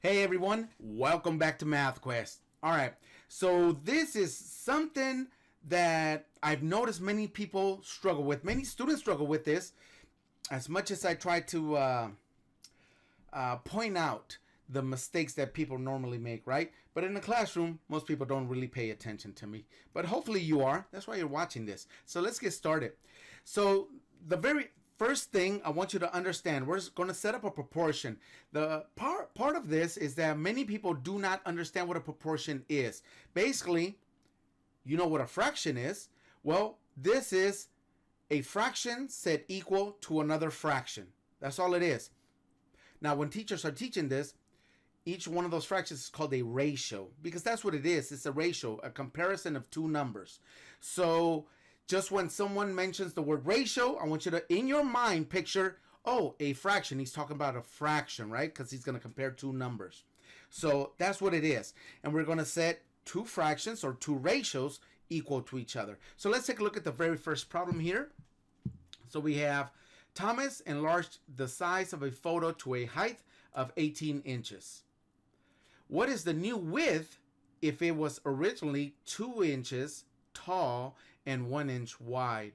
Hey everyone, welcome back to Math Quest. Alright, so this is something that I've noticed many people struggle with. Many students struggle with this. As much as I try to point out the mistakes that people normally make, right? But in the classroom, most people don't really pay attention to me. But hopefully you are. That's why you're watching this. So let's get started. So the very first thing I want you to understand, we're going to set up a proportion. The part of this is that many people do not understand what a proportion is. Basically, you know what a fraction is. Well, this is a fraction set equal to another fraction. That's all it is. Now, when teachers are teaching this, each one of those fractions is called a ratio, because that's what it is. It's a ratio, a comparison of two numbers. So just when someone mentions the word ratio, I want you to, in your mind, picture, oh, a fraction. He's talking about a fraction, right? Because he's going to compare two numbers. So that's what it is. And we're going to set two fractions or two ratios equal to each other. So let's take a look at the very first problem here. So we have Thomas enlarged the size of a photo to a height of 18 inches. What is the new width if it was originally 2 inches tall and 1 inch wide?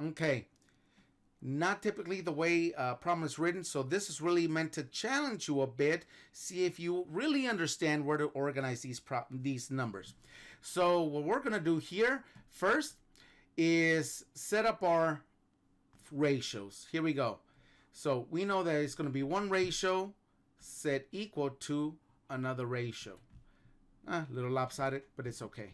Okay, not typically the way problem is written, so this is really meant to challenge you a bit, see if you really understand where to organize these numbers. So what we're going to do here first is set up our ratios. Here we go. So we know that it's going to be one ratio set equal to another ratio. A little lopsided, but it's okay.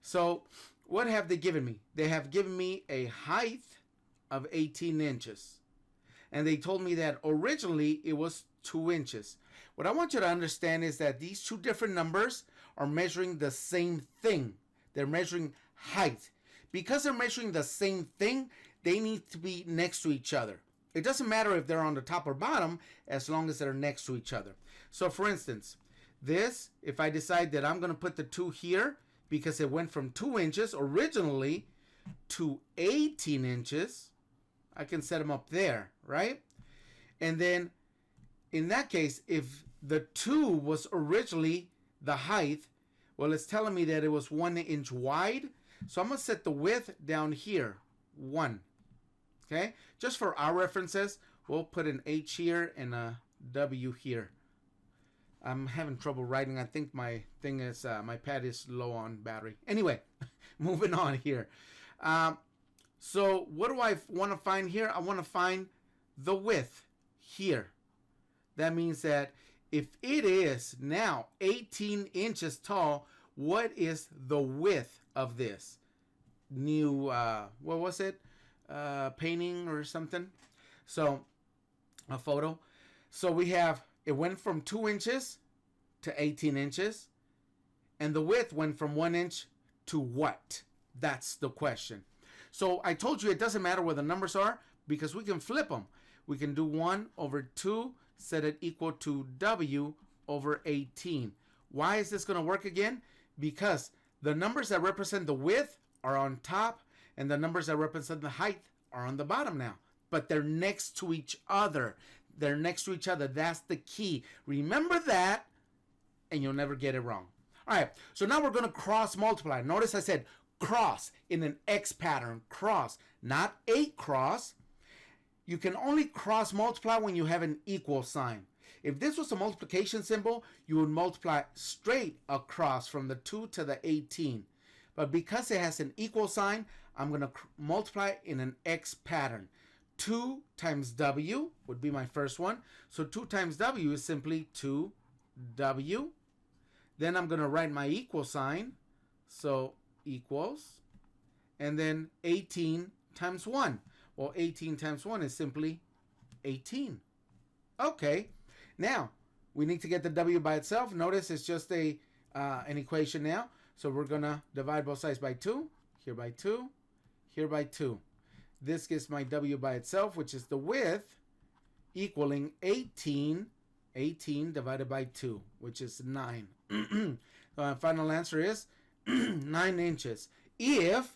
So what have they given me? They have given me a height of 18 inches. And they told me that originally it was 2 inches. What I want you to understand is that these two different numbers are measuring the same thing. They're measuring height. Because they're measuring the same thing, they need to be next to each other. It doesn't matter if they're on the top or bottom, as long as they're next to each other. So for instance, this, if I decide that I'm going to put the 2 here, because it went from 2 inches originally to 18 inches, I can set them up there, right? And then in that case, if the 2 was originally the height, well, it's telling me that it was 1 inch wide. So I'm going to set the width down here, 1. Okay, just for our references, we'll put an H here and a W here. I'm having trouble writing. I think my thing is, my pad is low on battery. Anyway, moving on here. So what do I want to find here? I want to find the width here. That means that if it is now 18 inches tall, what is the width of this new, what was it? Painting or something. So a photo. So we have, it went from 2 inches to 18 inches, and the width went from 1 inch to what? That's the question. So I told you it doesn't matter where the numbers are, because we can flip them. We can do 1 over 2, set it equal to W over 18. Why is this going to work again? Because the numbers that represent the width are on top, and the numbers that represent the height are on the bottom now. But they're next to each other. They're next to each other. That's the key. Remember that, and you'll never get it wrong. All right, so now we're going to cross multiply. Notice I said cross in an X pattern. Cross, not a cross. You can only cross multiply when you have an equal sign. If this was a multiplication symbol, you would multiply straight across from the 2 to the 18. But because it has an equal sign, I'm going to multiply in an X pattern. 2 times W would be my first one. So 2 times W is simply 2W. Then I'm going to write my equal sign. So equals. And then 18 times 1. Well, 18 times 1 is simply 18. Okay. Now, we need to get the W by itself. Notice it's just an equation now. So we're going to divide both sides by 2. Here by 2. Here by 2. This gives my W by itself, which is the width, equaling 18. 18 divided by 2, which is 9. Final answer is 9 inches. If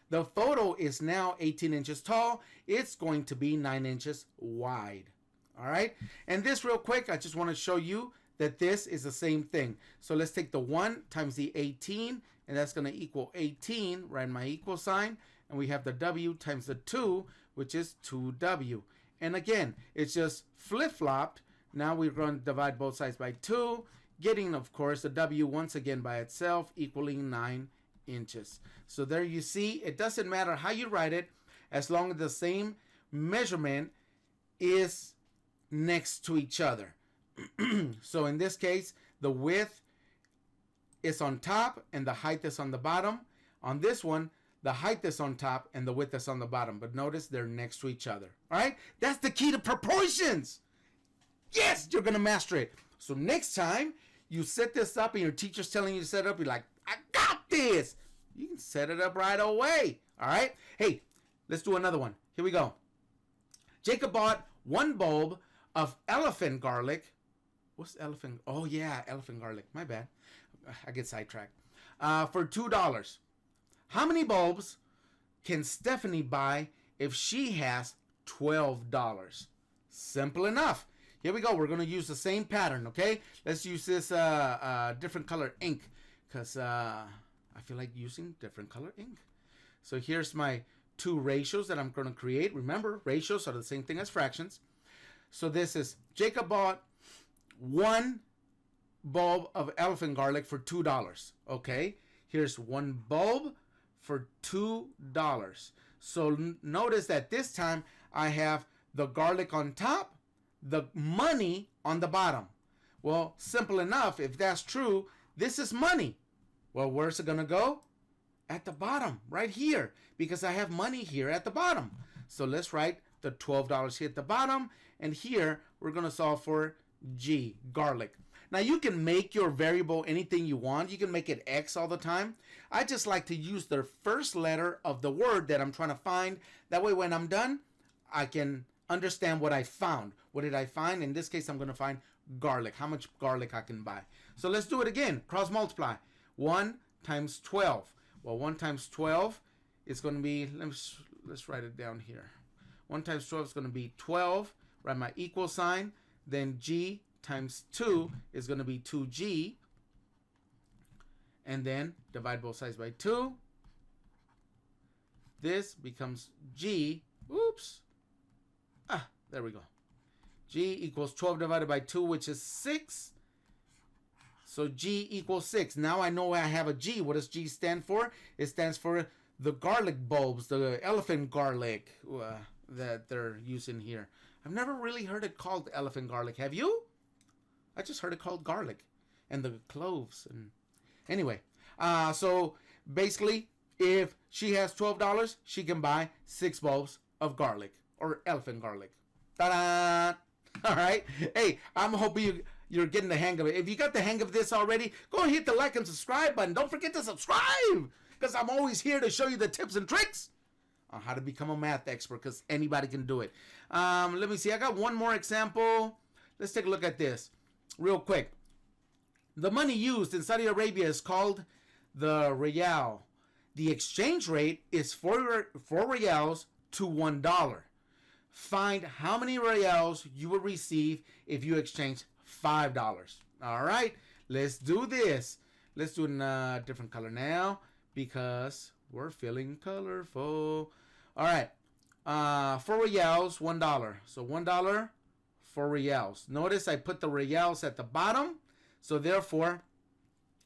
the photo is now 18 inches tall, it's going to be 9 inches wide. All right. And this real quick, I just want to show you that this is the same thing. So let's take the 1 times the 18, and that's going to equal 18, right, my equal sign. And we have the W times the 2, which is 2W. And again, it's just flip-flopped. Now we're going to divide both sides by 2, getting, of course, the W once again by itself, equaling 9 inches. So there you see, it doesn't matter how you write it, as long as the same measurement is next to each other. So in this case, the width is on top and the height is on the bottom. On this one, the height is on top and the width is on the bottom. But notice they're next to each other. All right? That's the key to proportions. Yes, you're going to master it. So next time you set this up and your teacher's telling you to set it up, you're like, I got this. You can set it up right away. All right? Hey, let's do another one. Here we go. Jacob bought 1 bulb of elephant garlic. What's elephant? Oh, yeah, elephant garlic. My bad. I get sidetracked. For $2. How many bulbs can Stephanie buy if she has $12? Simple enough. Here we go. We're going to use the same pattern, okay? Let's use this different color ink because I feel like using different color ink. So here's my 2 ratios that I'm going to create. Remember, ratios are the same thing as fractions. So this is Jacob bought 1 bulb of elephant garlic for $2. Okay, here's 1 bulb for $2. So notice that this time I have the garlic on top, the money on the bottom. Well, simple enough. If that's true, this is money. Well, where's it gonna go? At the bottom, right here, because I have money here at the bottom. So let's write the $12 here at the bottom, and here we're gonna solve for G, garlic. Now you can make your variable anything you want. You can make it X all the time. I just like to use the first letter of the word that I'm trying to find. That way when I'm done, I can understand what I found. What did I find? In this case, I'm going to find garlic. How much garlic I can buy. So let's do it again. Cross multiply. 1 times 12. Well, 1 times 12 is going to be, let's write it down here. 1 times 12 is going to be 12. Write my equal sign. Then G times 2 is going to be 2G. And then divide both sides by 2. This becomes G. Oops. There we go. G equals 12 divided by 2, which is 6. So G equals 6. Now I know I have a G. What does G stand for? It stands for the garlic bulbs, the elephant garlic that they're using here. I've never really heard it called elephant garlic. Have you? I just heard it called garlic and the cloves. And anyway, so basically, if she has $12, she can buy 6 bulbs of garlic or elephant garlic. Ta-da! All right. Hey, I'm hoping you're getting the hang of it. If you got the hang of this already, go and hit the like and subscribe button. Don't forget to subscribe because I'm always here to show you the tips and tricks on how to become a math expert because anybody can do it. Let me see. I got one more example. Let's take a look at this real quick. The money used in Saudi Arabia is called the rial. The exchange rate is 4 rials to $1. Find how many rials you will receive if you exchange $5. All right, let's do this. Let's do it in a different color now because we're feeling colorful. All right, 4 rials, $1. So $1, 4 rials. Notice I put the rials at the bottom. So therefore,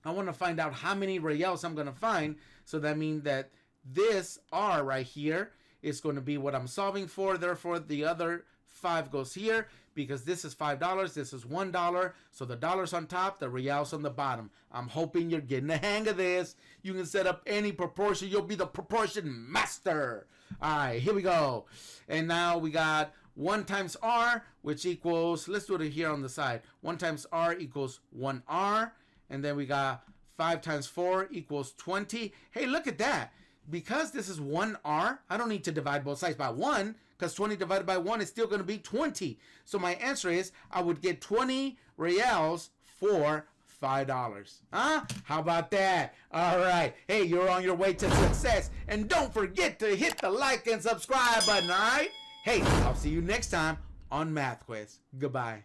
I want to find out how many rials I'm going to find. So that means that this R right here is going to be what I'm solving for. Therefore, the other 5 goes here because this is $5. This is $1. So the dollars on top, the rials on the bottom. I'm hoping you're getting the hang of this. You can set up any proportion. You'll be the proportion master. All right, here we go. And now we got 1 times R, which equals, let's do it here on the side. 1 times R equals 1R. And then we got 5 times 4 equals 20. Hey, look at that. Because this is 1R, I don't need to divide both sides by 1 because 20 divided by 1 is still going to be 20. So my answer is I would get 20 rials for $5. Huh? How about that? All right. Hey, you're on your way to success. And don't forget to hit the like and subscribe button, all right? Hey, I'll see you next time on Math Quest. Goodbye.